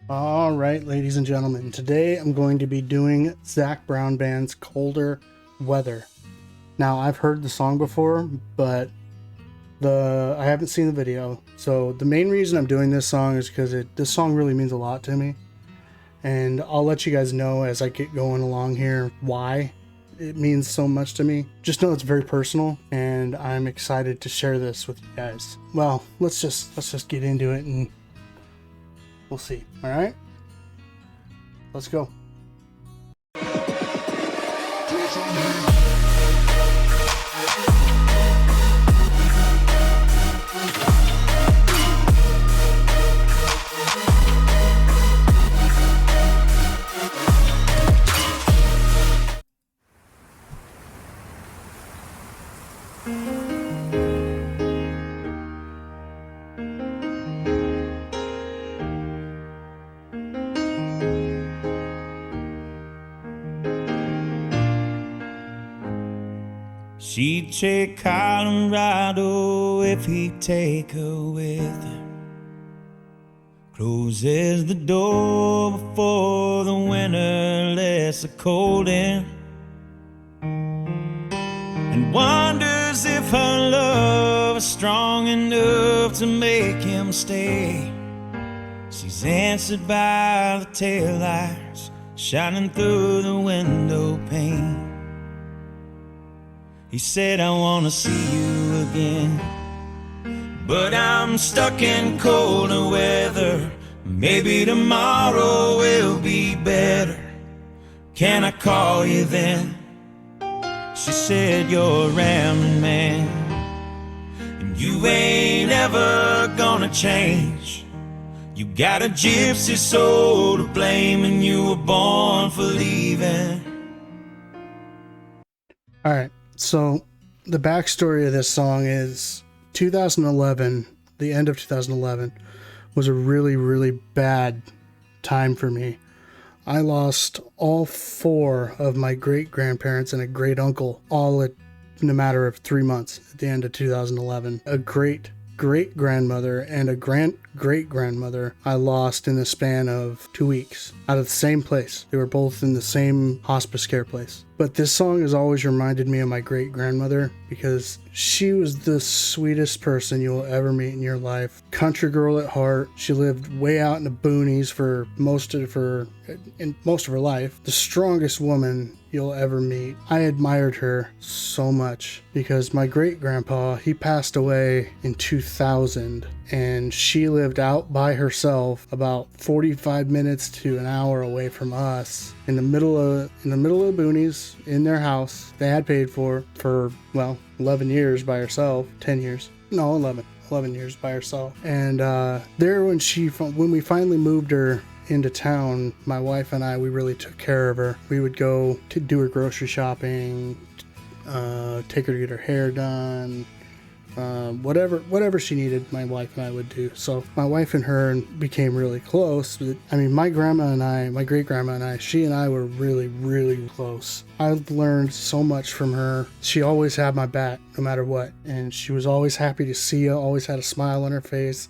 All right, ladies and gentlemen, today I'm going to be doing Zac Brown Band's Colder Weather. Now, I've heard the song before, but I haven't seen the video. So the main reason I'm doing this song is because this song really means a lot to me. And I'll let you guys know as I get going along here why it means so much to me. Just know it's very personal, and I'm excited to share this with you guys. Well, let's just get into it and we'll see. All right, let's go. She'd take Colorado if he'd take her with him. Closes the door before the winter lets the cold in, and wonders if her love is strong enough to make him stay. She's answered by the taillights shining through the window pane. He said, I wanna see you again, but I'm stuck in colder weather. Maybe tomorrow will be better. Can I call you then? She said, you're a rambling man, and you ain't ever gonna change. You got a gypsy soul to blame, and you were born for leaving. All right. So the backstory of this song is 2011, the end of 2011 was a really, really bad time for me. I lost all four of my great grandparents and a great uncle all in a matter of 3 months at the end of 2011. A great grandmother and a great grandmother I lost in the span of 2 weeks out of the same place. They were both in the same hospice care place. But this song has always reminded me of my great grandmother because she was the sweetest person you'll ever meet in your life. Country girl at heart. She lived way out in the boonies for most of her life. The strongest woman you'll ever meet. I admired her so much because my great grandpa, he passed away in 2000, and she lived out by herself about 45 minutes to an hour away from us in the middle of the boonies in their house they had paid for 11 years by herself. 10 years, no, 11 years by herself. And there, when we finally moved her into town, my wife and I, we really took care of her. We would go to do her grocery shopping, take her to get her hair done, whatever she needed, my wife and I would do. So my wife and her became really close. I mean, my great grandma and I, she and I were really, really close. I've learned so much from her. She always had my back no matter what, and she was always happy to see you, always had a smile on her face.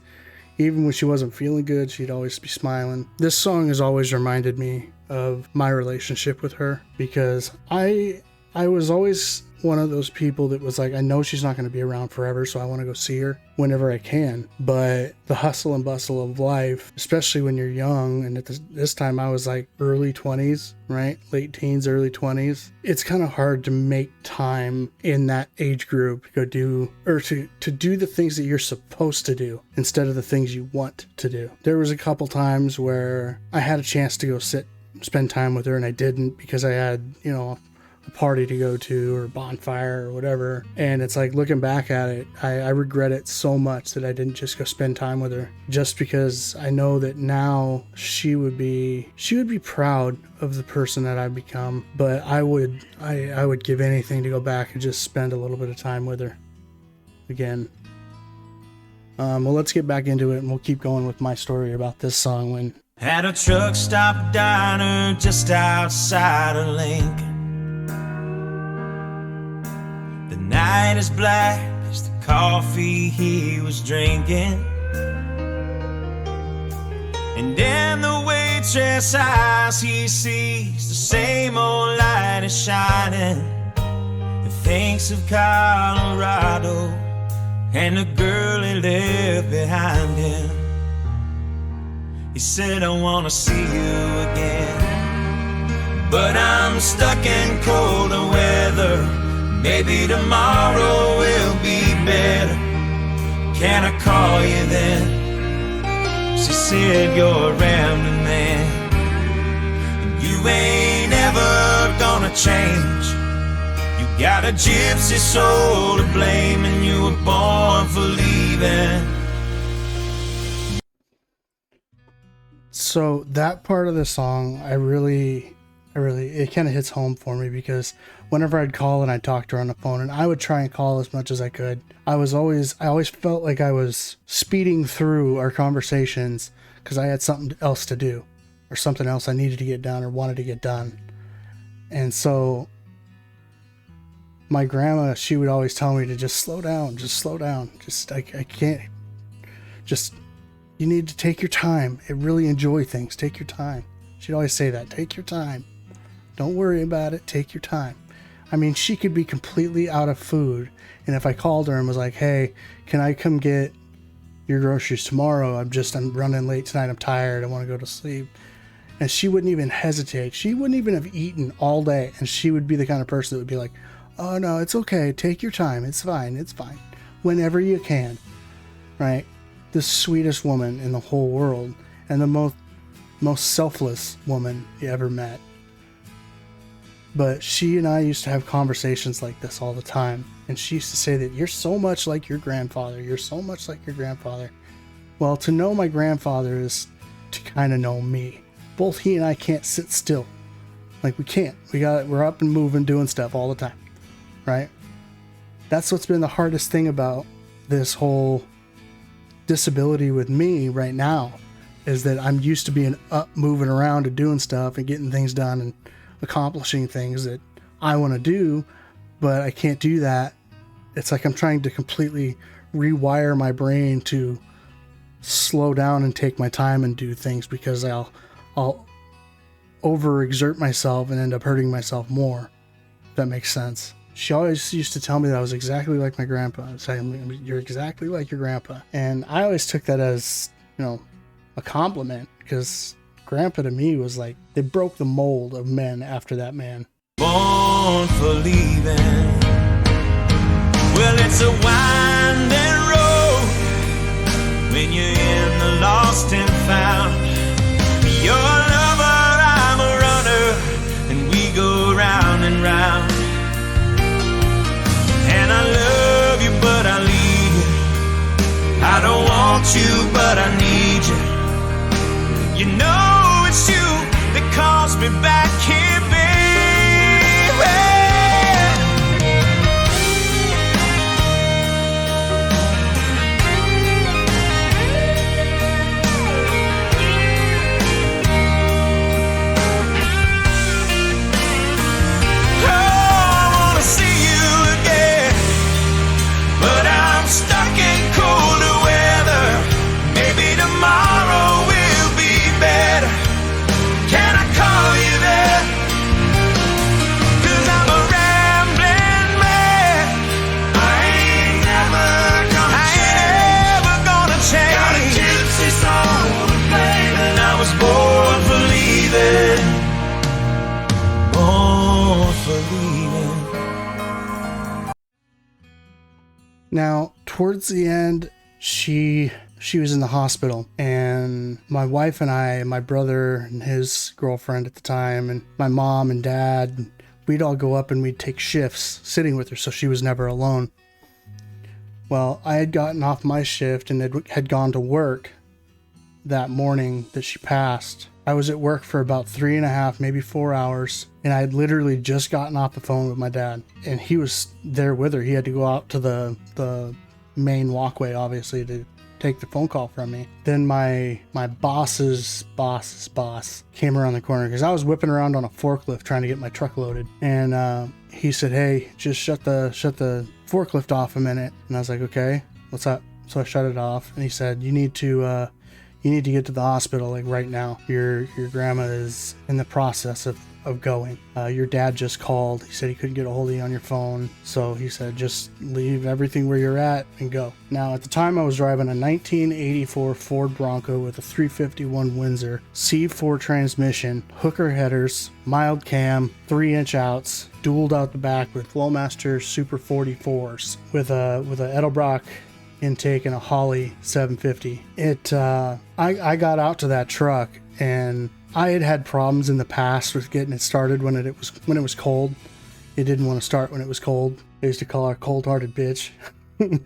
Even when she wasn't feeling good, she'd always be smiling. This song has always reminded me of my relationship with her because I was always one of those people that was like, I know she's not going to be around forever, so I want to go see her whenever I can. But the hustle and bustle of life, especially when you're young, and at this time I was like early 20s, right? Late teens, early 20s. It's kind of hard to make time in that age group to go do, or to do the things that you're supposed to do instead of the things you want to do. There was a couple times where I had a chance to go spend time with her, and I didn't because I had, a party to go to or a bonfire or whatever. And it's like, looking back at it, I regret it so much that I didn't just go spend time with her, just because I know that now she would be proud of the person that I've become. But I would give anything to go back and just spend a little bit of time with her again. Well, let's get back into it, and we'll keep going with my story about this song. At a truck stop diner just outside of Lincoln, the night is black as the coffee he was drinking, and in the waitress eyes, he sees the same old light is shining, and thinks of Colorado and the girl he left behind him. He said, I wanna see you again, but I'm stuck in colder weather. Maybe tomorrow will be better. Can I call you then? She said, you're a rambling man, and you ain't ever gonna change. You got a gypsy soul to blame, and you were born for leaving. So that part of the song, it kind of hits home for me, because whenever I'd call and I'd talk to her on the phone, and I would try and call as much as I could, I always felt like I was speeding through our conversations because I had something else to do, or something else I needed to get done or wanted to get done. And so my grandma, she would always tell me to just slow down. I can't, just, you need to take your time and really enjoy things. Take your time. She'd always say that, take your time. Don't worry about it. Take your time. I mean, she could be completely out of food, and if I called her and was like, hey, can I come get your groceries tomorrow? I'm running late tonight. I'm tired. I want to go to sleep. And she wouldn't even hesitate. She wouldn't even have eaten all day, and she would be the kind of person that would be like, oh no, it's okay. Take your time. It's fine. It's fine. Whenever you can, right? The sweetest woman in the whole world, and the most selfless woman you ever met. But she and I used to have conversations like this all the time. And she used to say that you're so much like your grandfather. You're so much like your grandfather. Well, to know my grandfather is to kind of know me. Both he and I can't sit still. Like, we can't. We're up and moving, doing stuff all the time. Right? That's what's been the hardest thing about this whole disability with me right now, is that I'm used to being up, moving around and doing stuff and getting things done and accomplishing things that I want to do, but I can't do that. It's like I'm trying to completely rewire my brain to slow down and take my time and do things, because I'll overexert myself and end up hurting myself more, if that makes sense. She always used to tell me that I was exactly like my grandpa. Saying, you're exactly like your grandpa. And I always took that as, a compliment, because grandpa to me was like, they broke the mold of men after that man. Born for leaving. Well, it's a winding road when you're in the lost and found. You're a lover, I'm a runner, and we go round and round. And I love you, but I leave you. I don't want you, but I need you. You know it's you that calls me back here, baby. Now, towards the end, she was in the hospital, and my wife and I, my brother and his girlfriend at the time, and my mom and dad, we'd all go up and we'd take shifts sitting with her, so she was never alone. Well, I had gotten off my shift and had gone to work that morning that she passed. I was at work for about 3.5, maybe 4 hours, and I had literally just gotten off the phone with my dad, and he was there with her. He had to go out to the main walkway, obviously, to take the phone call from me. Then my boss's boss came around the corner, because I was whipping around on a forklift trying to get my truck loaded, and he said, hey, just shut the forklift off a minute. And I was like, okay, what's up? So I shut it off, and he said, you need to you need to get to the hospital like right now. Your grandma is in the process of going. Your dad just called. He said he couldn't get a hold of you on your phone. So he said, just leave everything where you're at and go. Now, at the time, I was driving a 1984 Ford Bronco with a 351 Windsor C4 transmission, hooker headers, mild cam, 3-inch outs, dualed out the back with Flowmaster Super 44s with a Edelbrock intake and a Holley 750. I got out to that truck, and I had problems in the past with getting it started when it was cold. It didn't want to start when it was cold. I used to call her a cold-hearted bitch.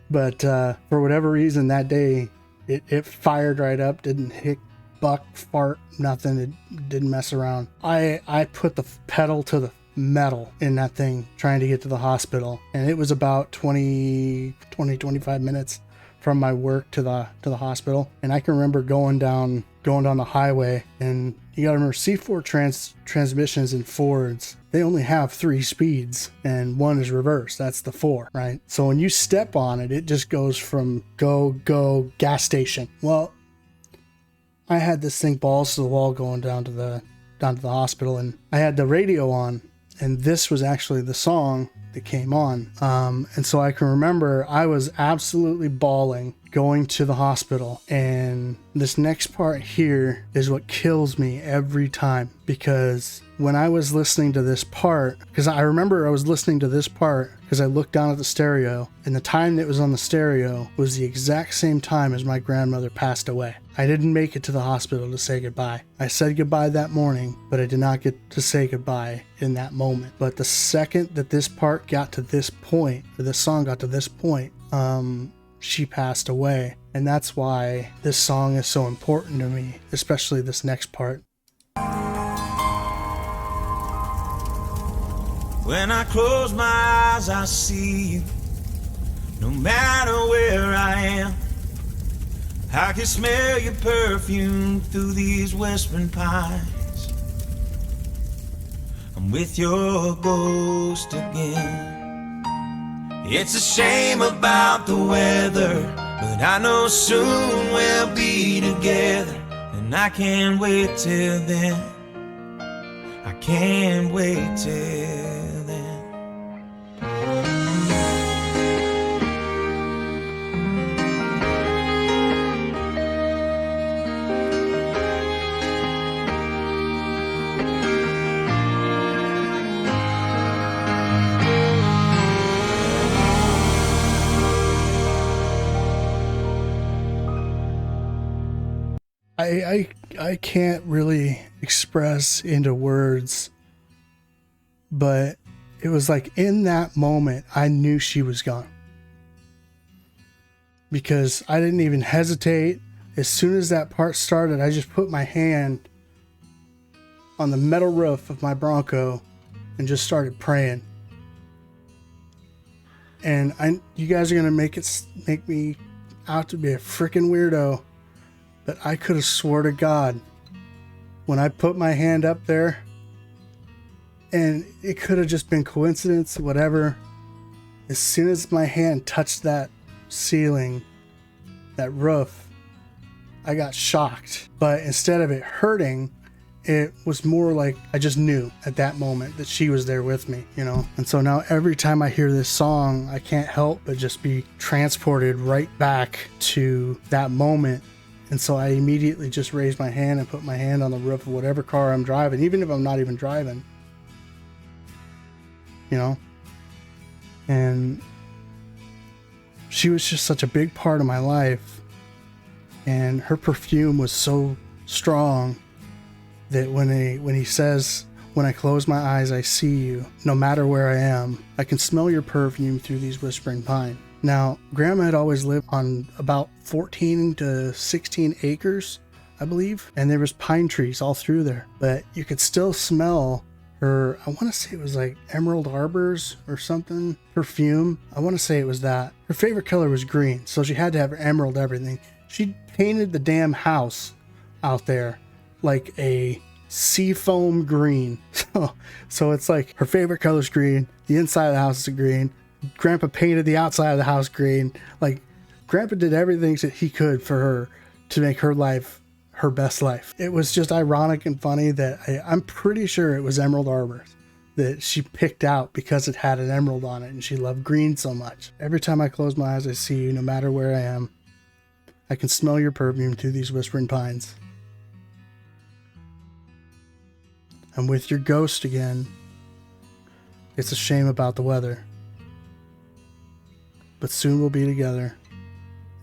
But for whatever reason that day, it fired right up, didn't hit, buck, fart, nothing. It didn't mess around. I put the pedal to the metal in that thing trying to get to the hospital, and it was about 25 minutes from my work to the hospital. And I can remember going down the highway, and you gotta remember C4 transmissions in Fords, they only have 3 speeds and 1 is reverse. That's the 4, right? So when you step on it, it just goes from go gas station. Well, I had this thing balls to the wall going down to the hospital, and I had the radio on, and this was actually the song that came on. And so I can remember I was absolutely bawling going to the hospital. And this next part here is what kills me every time, because when I was listening to this part, because I remember I was listening to this part because I looked down at the stereo, and the time that was on the stereo was the exact same time as my grandmother passed away. I didn't make it to the hospital to say goodbye. I said goodbye that morning, but I did not get to say goodbye in that moment. But the second that this part got to this point, or this song got to this point, she passed away. And that's why this song is so important to me, especially this next part. When I close my eyes, I see you. No matter where I am, I can smell your perfume through these whispering pines. I'm with your ghost again. It's a shame about the weather, but I know soon we'll be together. And I can't wait till then. I can't wait till then. I can't really express into words, but it was like in that moment I knew she was gone, because I didn't even hesitate. As soon as that part started, I just put my hand on the metal roof of my Bronco and just started praying. And you guys are gonna make me out to be a freaking weirdo, but I could have swore to God when I put my hand up there, and it could have just been coincidence, whatever. As soon as my hand touched that ceiling, that roof, I got shocked. But instead of it hurting, it was more like I just knew at that moment that she was there with me, you know? And so now every time I hear this song, I can't help but just be transported right back to that moment. And so I immediately just raised my hand and put my hand on the roof of whatever car I'm driving, even if I'm not even driving, you know? And she was just such a big part of my life. And her perfume was so strong that when he says, "When I close my eyes, I see you. No matter where I am, I can smell your perfume through these whispering pine." Now, Grandma had always lived on about 14 to 16 acres, I believe, and there was pine trees all through there, but you could still smell her, I want to say it was like Emerald Arbors or something, perfume. I want to say it was that. Her favorite color was green, so she had to have her emerald everything. She painted the damn house out there like a seafoam green. So it's like her favorite color is green, the inside of the house is green. Grandpa painted the outside of the house green. Like, Grandpa did everything that he could for her to make her life her best life. It was just ironic and funny that I'm pretty sure it was Emerald Arbor that she picked out because it had an emerald on it and she loved green so much. Every time I close my eyes, I see you no matter where I am. I can smell your perfume through these whispering pines. I'm with your ghost again. It's a shame about the weather. But soon we'll be together.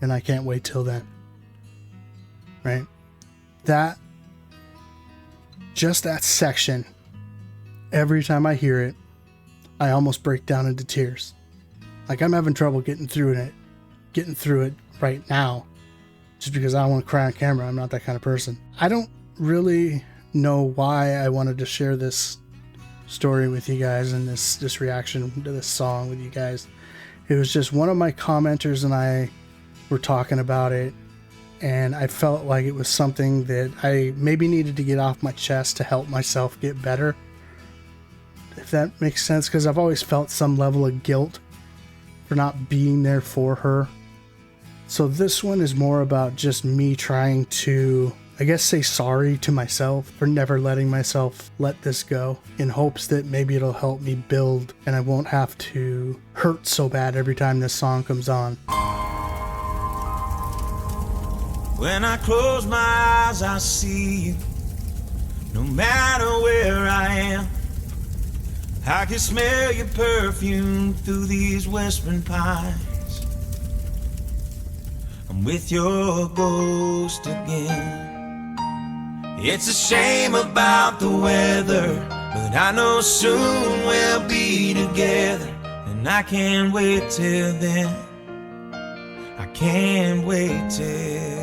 And I can't wait till then. Right? Just that section, every time I hear it, I almost break down into tears. Like I'm having trouble getting through it right now. Just because I don't want to cry on camera. I'm not that kind of person. I don't really know why I wanted to share this story with you guys and this reaction to this song with you guys. It was just one of my commenters and I were talking about it, and I felt like it was something that I maybe needed to get off my chest to help myself get better, if that makes sense, because I've always felt some level of guilt for not being there for her. So this one is more about just me trying to, I guess, say sorry to myself for never letting myself let this go, in hopes that maybe it'll help me build and I won't have to hurt so bad every time this song comes on. When I close my eyes, I see you. No matter where I am, I can smell your perfume through these whispering pines. I'm with your ghost again. It's a shame about the weather, but I know soon we'll be together. And I can't wait till then. I can't wait till then.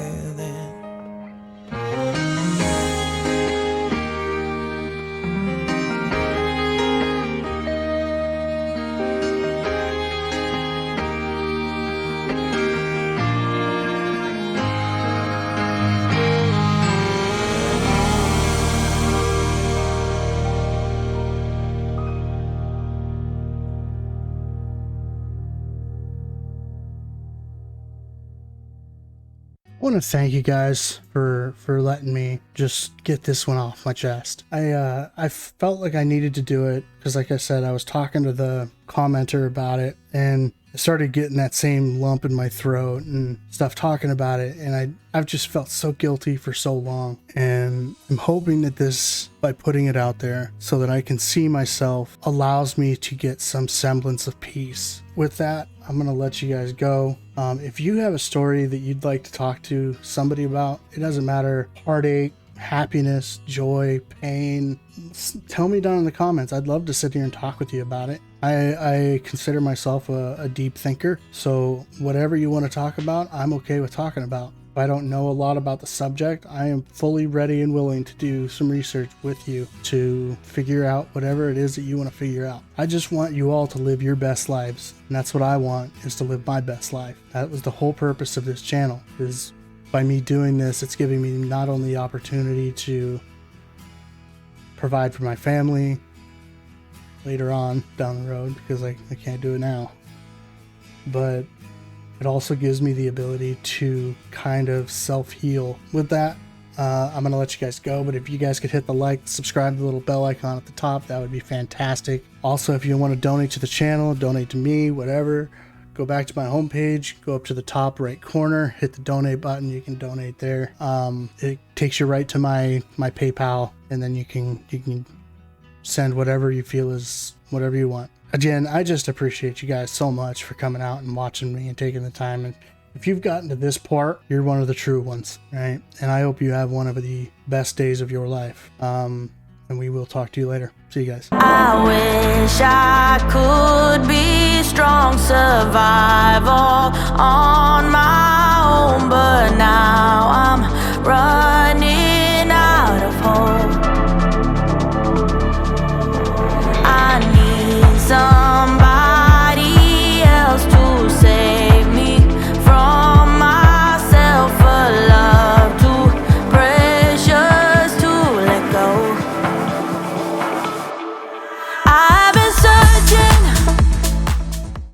I want to thank you guys for letting me just get this one off my chest. I felt like I needed to do it because, like I said, I was talking to the commenter about it and I started getting that same lump in my throat and stuff talking about it, and I've just felt so guilty for so long, and I'm hoping that this, by putting it out there so that I can see myself, allows me to get some semblance of peace. With that, I'm gonna let you guys go. If you have a story that you'd like to talk to somebody about, it doesn't matter, heartache, happiness, joy, pain, tell me down in the comments. I'd love to sit here and talk with you about it. I consider myself a deep thinker, so whatever you want to talk about, I'm okay with talking about. If I don't know a lot about the subject, I am fully ready and willing to do some research with you to figure out whatever it is that you want to figure out. I just want you all to live your best lives, and that's what I want, is to live my best life. That was the whole purpose of this channel, is by me doing this, it's giving me not only the opportunity to provide for my family later on down the road, because I can't do it now, but it also gives me the ability to kind of self-heal. With that, I'm going to let you guys go, but if you guys could hit the like, subscribe to the little bell icon at the top, that would be fantastic. Also, if you want to donate to the channel, donate to me, whatever, go back to my homepage, go up to the top right corner, hit the donate button, you can donate there. It takes you right to my PayPal, and then you can send whatever you feel is whatever you want. Again, I just appreciate you guys so much for coming out and watching me and taking the time. And if you've gotten to this part, you're one of the true ones, right? And I hope you have one of the best days of your life. And we will talk to you later. See you guys. I wish I could be strong, survival on my own.